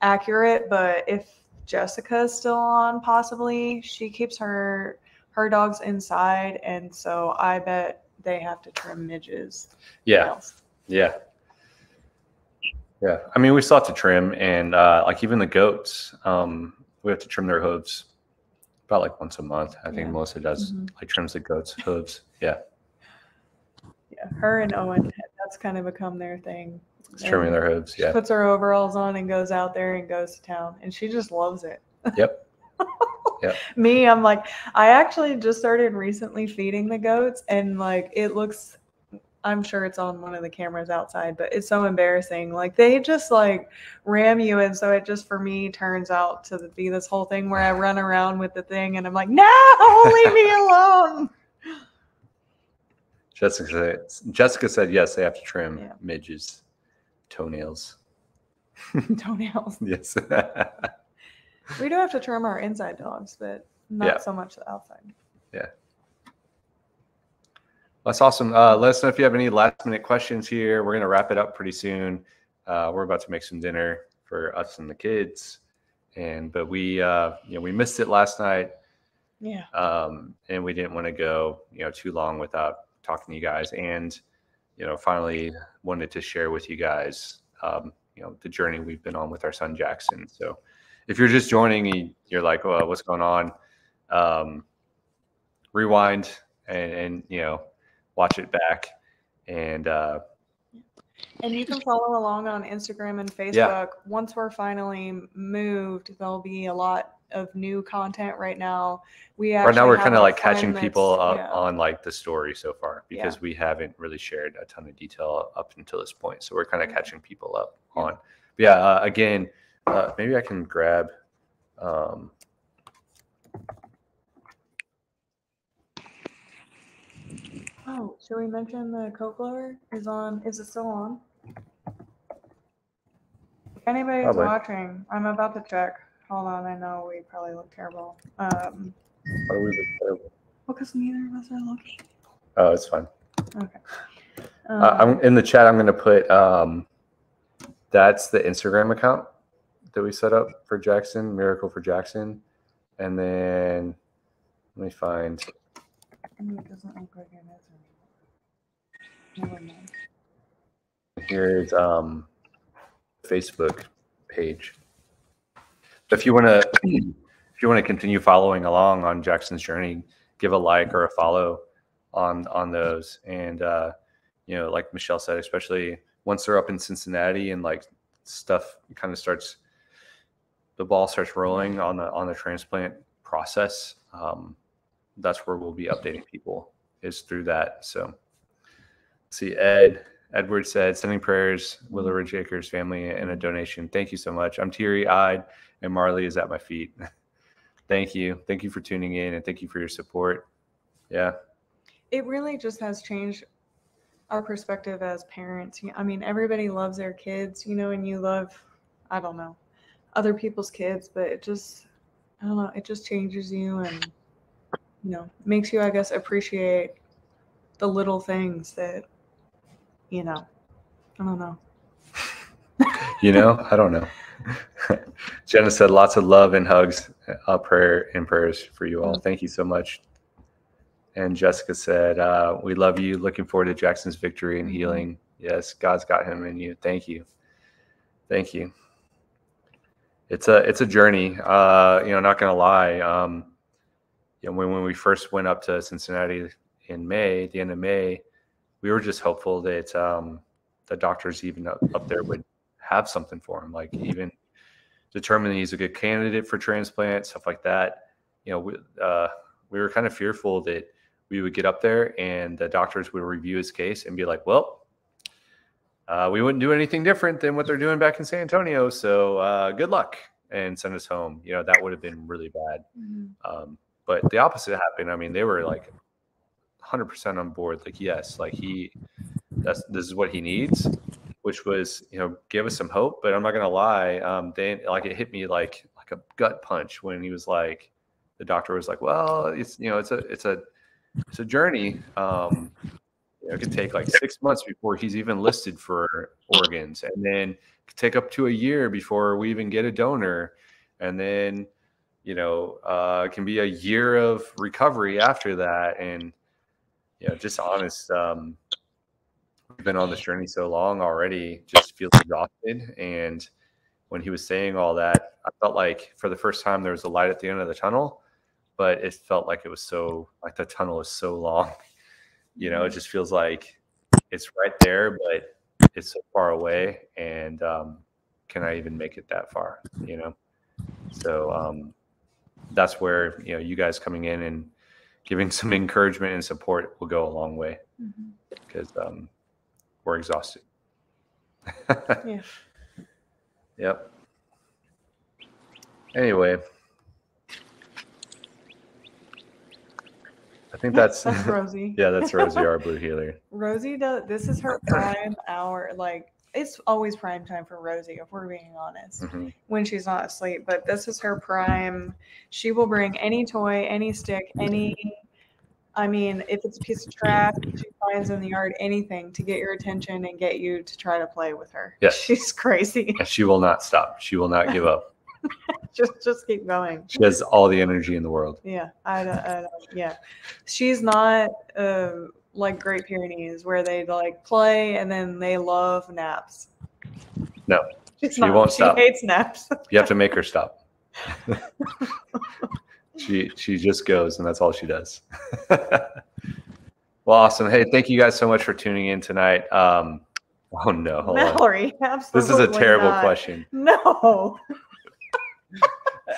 accurate. But if Jessica's still on, possibly, she keeps her dogs inside, and so I bet they have to trim Midge's nails. Yeah. I mean, we still have to trim, and even the goats, we have to trim their hooves about once a month. I think Melissa does trims the goats' hooves. Yeah, her and Owen, that's kind of become their thing. It's trimming their hooves. She puts her overalls on and goes out there and goes to town, and she just loves it. Yep. Me, I'm I actually just started recently feeding the goats, and it looks I'm sure it's on one of the cameras outside, but it's so embarrassing. Like they just like ram you, and so it just for me turns out to be this whole thing where I run around with the thing, and I'm like, no, leave me alone. Jessica said yes, they have to trim Yeah. Midge's toenails. Toenails. Yes. We do have to trim our inside dogs, but not so much the outside. Yeah. That's awesome. Let us know if you have any last minute questions here. We're going to wrap it up pretty soon. We're about to make some dinner for us and the kids. But we missed it last night. Yeah. And we didn't want to go, too long without talking to you guys. And, finally wanted to share with you guys, the journey we've been on with our son, Jackson. So if you're just joining, you're like, well, what's going on? Rewind and watch it back. And you can follow along on Instagram and Facebook. Yeah. Once we're finally moved, there'll be a lot of new content right now. Right now we're kind of like catching people up on like the story so far, because we haven't really shared a ton of detail up until this point. So we're kind of catching people up on. But again, maybe I can grab. Oh, should we mention the coat blower is on? Is it still on? If anybody's watching, I'm about to check. Hold on, I know we probably look terrible. Why do we look terrible? Well, because neither of us are looking. Oh, it's fine. Okay. I'm in the chat. I'm going to put that's the Instagram account that we set up for Jackson, Miracle for Jackson, and then let me find. It doesn't look like it is anymore. Never mind. Here's Facebook page. If you want to continue following along on Jackson's journey, give a like or a follow on those. And like Michelle said, especially once they're up in Cincinnati and like stuff kind of starts, the ball starts rolling on the transplant process. That's where we'll be updating people, is through that. So see, Edward said, sending prayers, Willow Ridge Acres family, and a donation. Thank you so much. I'm teary-eyed, and Marley is at my feet. Thank you. Thank you for tuning in, and thank you for your support. Yeah. It really just has changed our perspective as parents. I mean, everybody loves their kids, and you love, I don't know, other people's kids, but it just, I don't know, it just changes you and, makes you, I guess, appreciate the little things that, I don't know. I don't know. Jenna said lots of love and hugs, prayer and prayers for you all. Thank you so much. And Jessica said, we love you. Looking forward to Jackson's victory and healing. Yes, God's got him in you. Thank you. Thank you. It's a journey. Not going to lie. When we first went up to Cincinnati in May, the end of May, we were just hopeful that the doctors even up there would have something for him, like even determine that he's a good candidate for transplant, stuff like that. We were kind of fearful that we would get up there and the doctors would review his case and be like, well, we wouldn't do anything different than what they're doing back in San Antonio. So good luck, and send us home. That would have been really bad. Mm-hmm. But the opposite happened. I mean, they were like 100% on board. Like, yes, like this is what he needs, which was, give us some hope. But I'm not going to lie. It hit me like a gut punch when he was like, the doctor was like, well, it's a journey. It could take like 6 months before he's even listed for organs, and then it could take up to a year before we even get a donor, and then it can be a year of recovery after that. And just honest, we've been on this journey so long already, just feels exhausted. And when he was saying all that, I felt like for the first time there was a light at the end of the tunnel, but it felt like it was so, like the tunnel is so long. It just feels like it's right there, but it's so far away. And can I even make it that far? So that's where, you guys coming in and giving some encouragement and support will go a long way, because we're exhausted. Yeah. Yep. Anyway, I think that's Rosie. Yeah, that's Rosie, our blue healer. Rosie this is her prime hour. Like, it's always prime time for Rosie, if we're being honest, when she's not asleep. But this is her prime. She will bring any toy, any stick, if it's a piece of trash she finds in the yard, anything to get your attention and get you to try to play with her. Yes. She's crazy. And she will not stop. She will not give up. just keep going. She has all the energy in the world. Yeah, yeah. She's not like Great Pyrenees, where they like play and then they love naps. No, she won't stop. She hates naps. You have to make her stop. She just goes, and that's all she does. Well, awesome. Hey, thank you guys so much for tuning in tonight. Oh no, hold Mallory, on. Absolutely This is a terrible not. Question. No.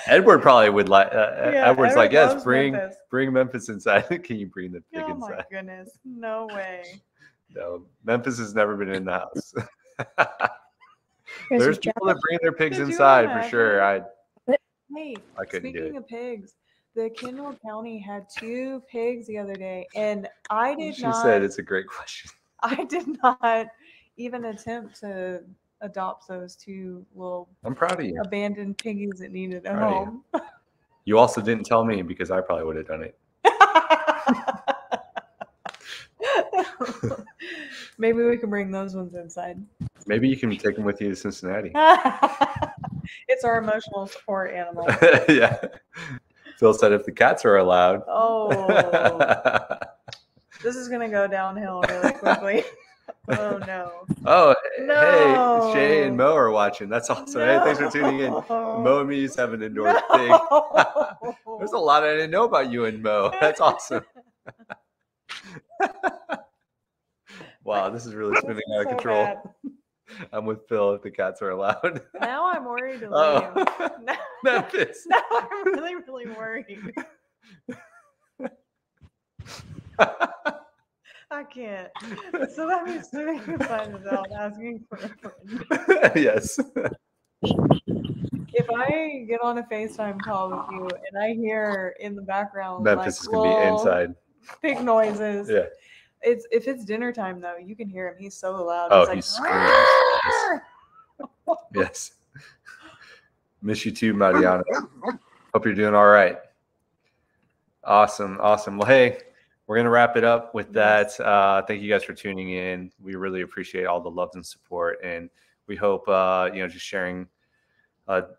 Edward probably would like. Edward's like, yes, bring Memphis inside. Can you bring the pig inside? Oh my goodness, no way. No, Memphis has never been in the house. There's people that bring their pigs inside for sure. I couldn't do it. Speaking of pigs, the Kendall County had 2 pigs the other day, and I did not. She said it's a great question. I did not even attempt to adopt those 2 little. I'm proud of you. Abandoned piggies that needed a home. You also didn't tell me, because I probably would have done it. Maybe we can bring those ones inside. Maybe you can take them with you to Cincinnati. It's our emotional support animal. Yeah. Phil said if the cats are allowed. Oh. This is going to go downhill really quickly. Oh, no. Oh, no. Hey, Shay and Mo are watching. That's awesome. No. Hey, thanks for tuning in. Mo and me used to have an indoor thing. There's a lot I didn't know about you and Mo. That's awesome. Wow, this is really spinning out of control. Bad. I'm with Phil if the cats are allowed. Now I'm worried to leave. Memphis. Now I'm really, really worried. I can't. So that means sitting beside the dog asking for a friend. Yes. If I get on a FaceTime call with you and I hear in the background Memphis is gonna be inside. Pig noises. Yeah. If it's dinner time though, you can hear him. He's so loud. Oh, he screams. Yes. Miss you too, Mariana. Hope you're doing all right. Awesome. Well, hey, we're going to wrap it up with that. Thank you guys for tuning in. We really appreciate all the love and support. And we hope, just sharing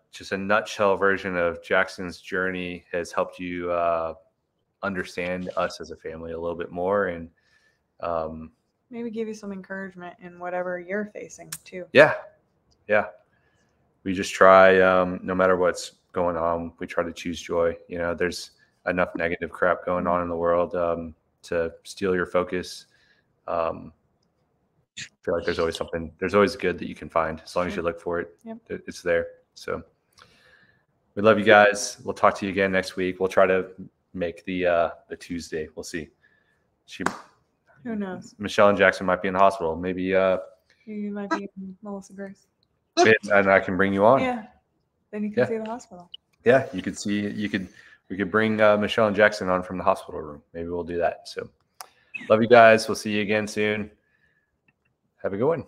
just a nutshell version of Jackson's journey has helped you understand us as a family a little bit more, and maybe give you some encouragement in whatever you're facing too. Yeah. We just try, no matter what's going on, we try to choose joy. There's enough negative crap going on in the world to steal your focus. I feel like there's always good that you can find as long as you look for it. Yep. It's there. So we love you guys. We'll talk to you again next week. We'll try to make the Tuesday. We'll see. Who knows? Michelle and Jackson might be in the hospital. Maybe you might be Melissa Grace. And I can bring you on. Yeah. Then you can see the hospital. Yeah, you could see. We could bring Michelle and Jackson on from the hospital room. Maybe we'll do that. So, love you guys. We'll see you again soon. Have a good one.